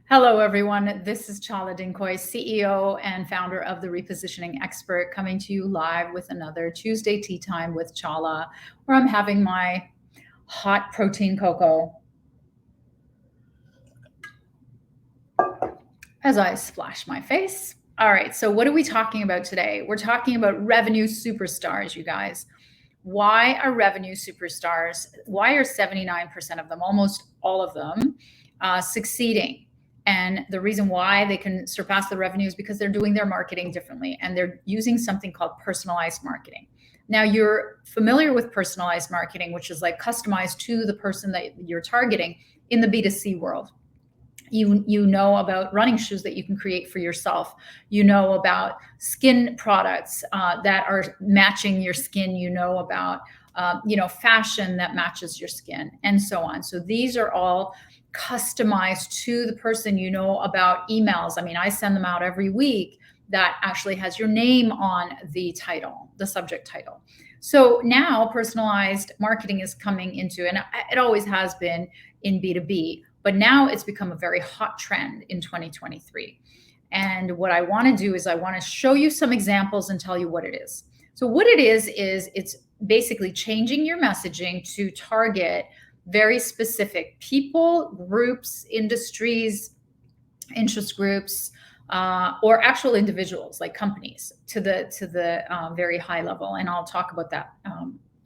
Hello, everyone. This is Chala, CEO and founder of The Repositioning Expert, coming to you live with another Tuesday Tea Time with Chala, where I'm having my hot protein cocoa as I splash my face. All right, so what are we talking about today? We're talking about revenue superstars, you guys. Why are revenue superstars? Why are 79% of them, almost all of them, succeeding? And the reason why they can surpass the revenue is because they're doing their marketing differently and they're using something called personalized marketing. Now, you're familiar with personalized marketing, which is like customized to the person that you're targeting in the B2C world. You know about running shoes that you can create for yourself. You know about skin products that are matching your skin. You know about fashion that matches your skin, and so on. So these are all customized to the person. You know about emails. I mean, I send them out every week that actually has your name on the title, the subject title. So now personalized marketing is coming into, and it always has been in B2B, but now it's become a very hot trend in 2023. And what I want to do is I want to show you some examples and tell you what it is. So what it is it's basically changing your messaging to target very specific people, groups, industries, interest groups, or actual individuals like companies to the very high level. And I'll talk about that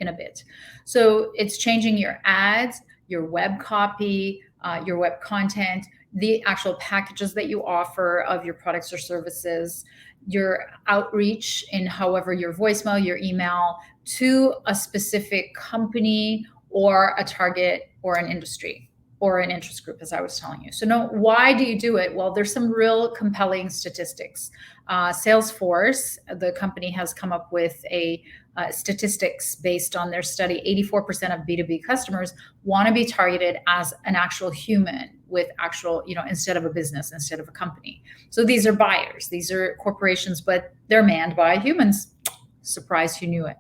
in a bit. So it's changing your ads, your web copy, your web content, the actual packages that you offer of your products or services, your outreach in however your voicemail, your email to a specific company or a target or an industry or an interest group, as I was telling you. So no, why do you do it? Well, there's some real compelling statistics. Salesforce, the company, has come up with a statistics based on their study. 84% of B2B customers want to be targeted as an actual human with actual, instead of a business, instead of a company. So these are buyers, these are corporations, but they're manned by humans. Surprise, who knew it?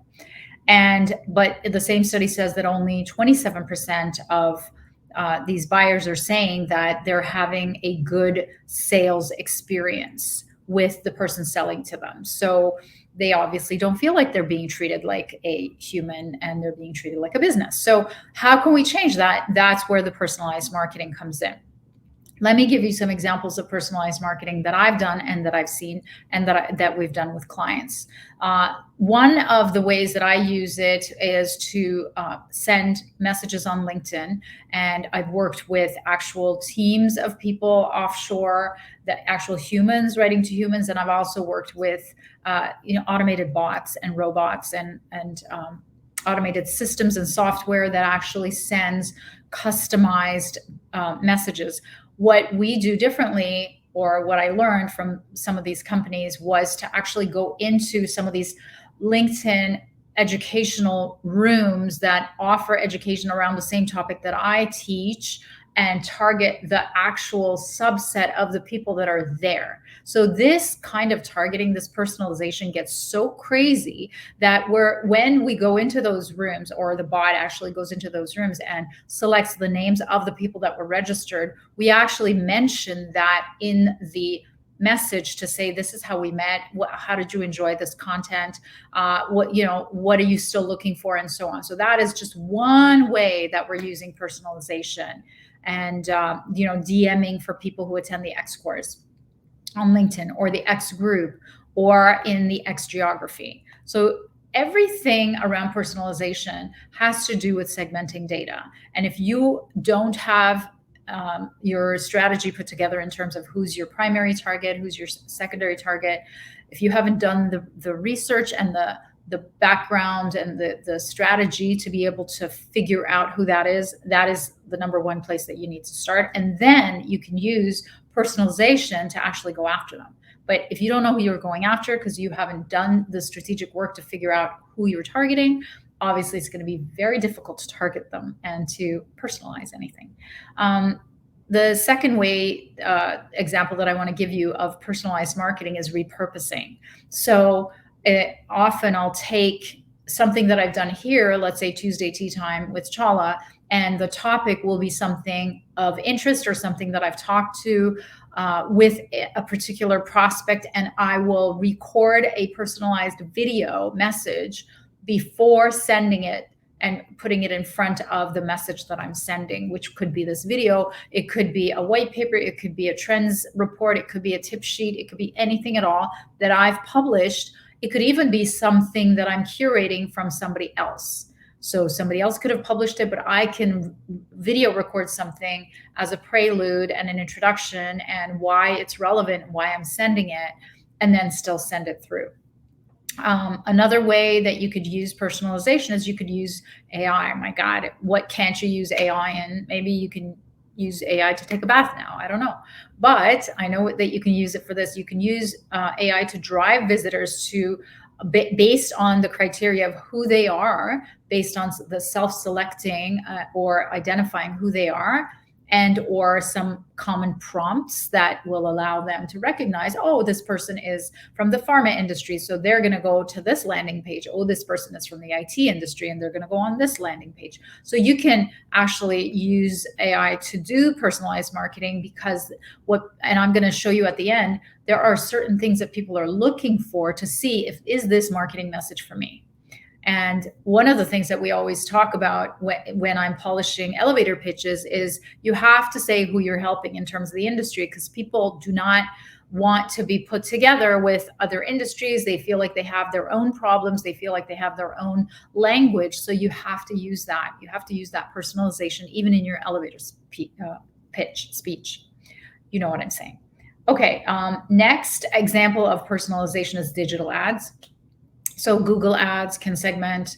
But the same study says that only 27% of these buyers are saying that they're having a good sales experience with the person selling to them. So they obviously don't feel like they're being treated like a human and they're being treated like a business. So how can we change that? That's where the personalized marketing comes in. Let me give you some examples of personalized marketing that I've done and that I've seen and that we've done with clients. One of the ways that I use it is to send messages on LinkedIn, and I've worked with actual teams of people offshore, the actual humans writing to humans, and I've also worked with automated bots and robots and automated systems and software that actually sends customized messages. What we do differently, or what I learned from some of these companies, was to actually go into some of these LinkedIn educational rooms that offer education around the same topic that I teach and target the actual subset of the people that are there. So this kind of targeting, this personalization gets so crazy that when we go into those rooms, or the bot actually goes into those rooms and selects the names of the people that were registered, we actually mention that in the message to say, this is how we met. How did you enjoy this content? What are you still looking for, and so on. So that is just one way that we're using personalization. And DMing for people who attend the X course on LinkedIn, or the X group, or in the X geography. So everything around personalization has to do with segmenting data. And if you don't have your strategy put together in terms of who's your primary target, who's your secondary target, if you haven't done the research and the background and the strategy to be able to figure out who that is the number one place that you need to start. And then you can use personalization to actually go after them. But if you don't know who you're going after because you haven't done the strategic work to figure out who you're targeting, obviously it's going to be very difficult to target them and to personalize anything. The second example that I want to give you of personalized marketing is repurposing. So often I'll take something that I've done here, let's say Tuesday Tea Time with Chala, and the topic will be something of interest or something that I've talked to with a particular prospect, and I will record a personalized video message before sending it and putting it in front of the message that I'm sending, which could be this video. It could be a white paper. It could be a trends report. It could be a tip sheet. It could be anything at all that I've published. It could even be something that I'm curating from somebody else. So somebody else could have published it, but I can video record something as a prelude and an introduction and why it's relevant and why I'm sending it, and then still send it through. Another way that you could use personalization is you could use AI. My God, what can't you use AI in? Maybe you can use AI to take a bath now. I don't know. But I know that you can use it for this. You can use AI to drive visitors to, based on the criteria of who they are, based on the self-selecting or identifying who they are, and or some common prompts that will allow them to recognize, oh, this person is from the pharma industry, so they're going to go to this landing page. Oh, this person is from the IT industry, and they're going to go on this landing page. So you can actually use AI to do personalized marketing, because and I'm going to show you at the end, there are certain things that people are looking for to see if, is this marketing message for me? And one of the things that we always talk about when I'm polishing elevator pitches is you have to say who you're helping in terms of the industry, because people do not want to be put together with other industries. They feel like they have their own problems. They feel like they have their own language. So you have to use that. You have to use that personalization even in your elevator pitch speech. You know what I'm saying? Okay, next example of personalization is digital ads. So Google Ads can segment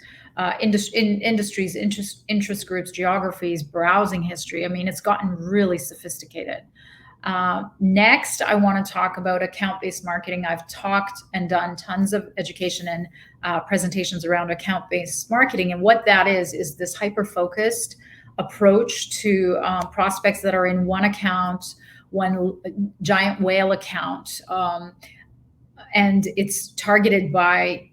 industries, interest groups, geographies, browsing history. I mean, it's gotten really sophisticated. Next, I want to talk about account-based marketing. I've talked and done tons of education and presentations around account-based marketing. And what that is this hyper-focused approach to prospects that are in one account, one giant whale account. And it's targeted by,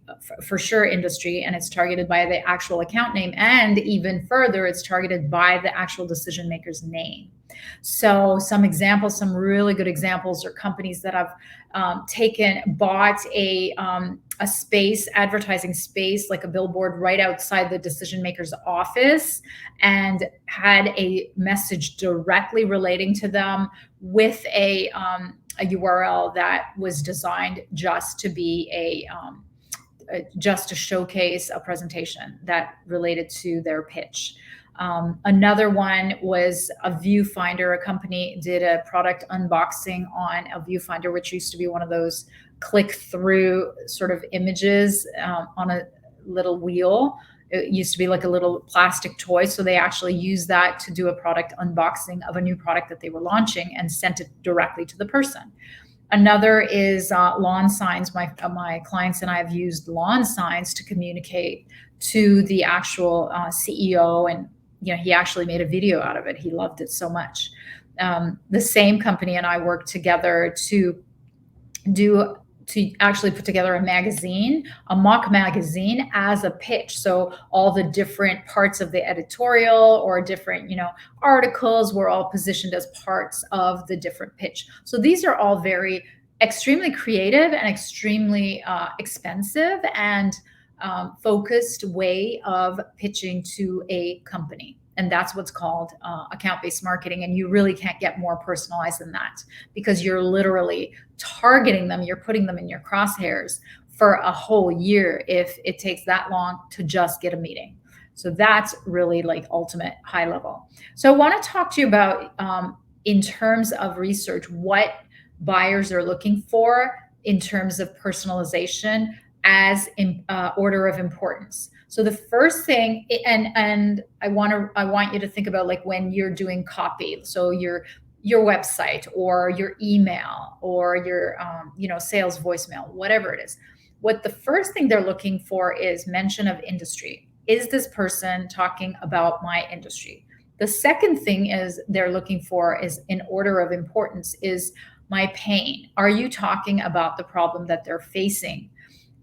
for sure, industry, and it's targeted by the actual account name. And even further, it's targeted by the actual decision maker's name. So some examples, some really good examples, are companies that have bought a space, advertising space, like a billboard right outside the decision maker's office, and had a message directly relating to them with a URL that was designed just to be just to showcase a presentation that related to their pitch. Another one was a viewfinder. A company did a product unboxing on a viewfinder, which used to be one of those click-through sort of images on a little wheel. It used to be like a little plastic toy. So they actually used that to do a product unboxing of a new product that they were launching and sent it directly to the person. Another is lawn signs. My clients and I have used lawn signs to communicate to the actual CEO, and he actually made a video out of it. He loved it so much. The same company and I worked together to actually put together a magazine, a mock magazine, as a pitch. So all the different parts of the editorial or different, articles were all positioned as parts of the different pitch. So these are all very extremely creative and extremely expensive and focused way of pitching to a company. And that's what's called account-based marketing. And you really can't get more personalized than that, because you're literally targeting them. You're putting them in your crosshairs for a whole year if it takes that long to just get a meeting. So that's really like ultimate high level. So I want to talk to you about, in terms of research, what buyers are looking for in terms of personalization as in order of importance. So the first thing, and I want you to think about, like, when you're doing copy, so your website or your email or your sales voicemail, whatever it is. What the first thing they're looking for is mention of industry. Is this person talking about my industry? The second thing is they're looking for, is in order of importance, is my pain. Are you talking about the problem that they're facing?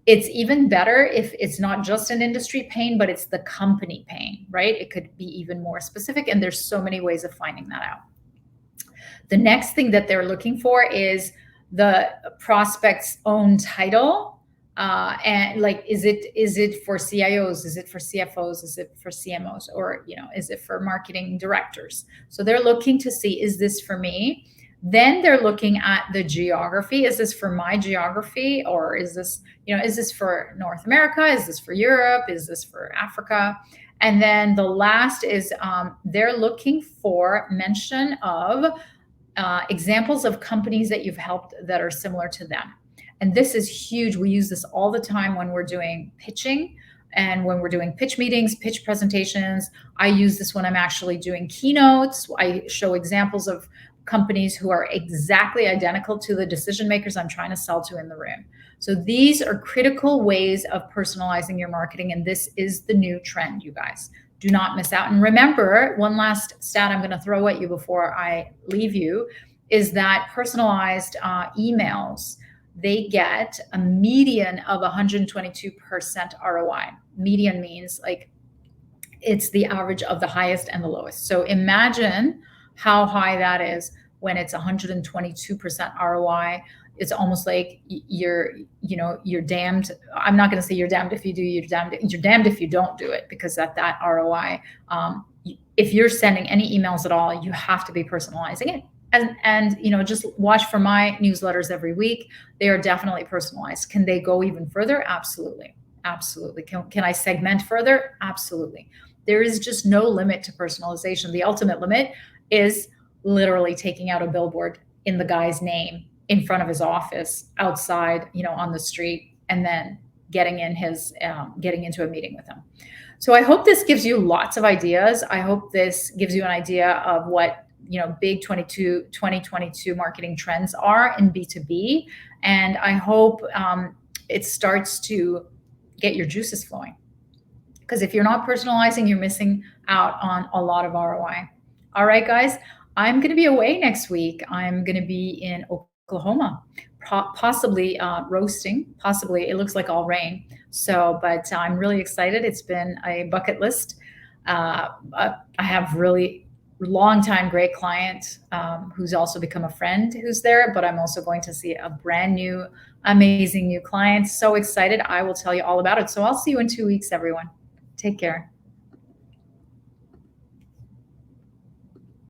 It's even better if it's not just an industry pain, but it's the company pain, right? It could be even more specific, and there's so many ways of finding that out. The next thing that they're looking for is the prospect's own title. And like, is it for CIOs? Is it for CFOs? Is it for CMOs? Or, is it for marketing directors? So they're looking to see, is this for me? Then they're looking at the geography. Is this for my geography? Or is this for North America? Is this for Europe? Is this for Africa? And then the last is they're looking for mention of examples of companies that you've helped that are similar to them. And this is huge. We use this all the time when we're doing pitching and when we're doing pitch meetings, pitch presentations. I use this when I'm actually doing keynotes. I show examples of companies who are exactly identical to the decision makers I'm trying to sell to in the room. So these are critical ways of personalizing your marketing. And this is the new trend, you guys. Do not miss out. And remember, one last stat I'm going to throw at you before I leave you is that personalized emails, they get a median of 122% ROI. Median means like it's the average of the highest and the lowest. So imagine how high that is when it's 122% ROI. It's almost like you're damned. I'm not going to say you're damned if you do, you're damned if you don't do it, because at that ROI, if you're sending any emails at all, you have to be personalizing it. And just watch for my newsletters every week. They are definitely personalized. Can they go even further? Absolutely. Absolutely. Can I segment further? Absolutely. There is just no limit to personalization. The ultimate limit is literally taking out a billboard in the guy's name in front of his office, outside, on the street, and then getting into a meeting with him. So I hope this gives you lots of ideas. I hope this gives you an idea of what big 2022 marketing trends are in B2B. And I hope it starts to get your juices flowing. Because if you're not personalizing, you're missing out on a lot of ROI. All right, guys, I'm going to be away next week. I'm going to be in Oklahoma, possibly roasting. Possibly, it looks like all rain. So, but I'm really excited. It's been a bucket list. I have really longtime great client who's also become a friend who's there, but I'm also going to see a brand new, amazing new client. So excited. I will tell you all about it. So I'll see you in 2 weeks, everyone. Take care.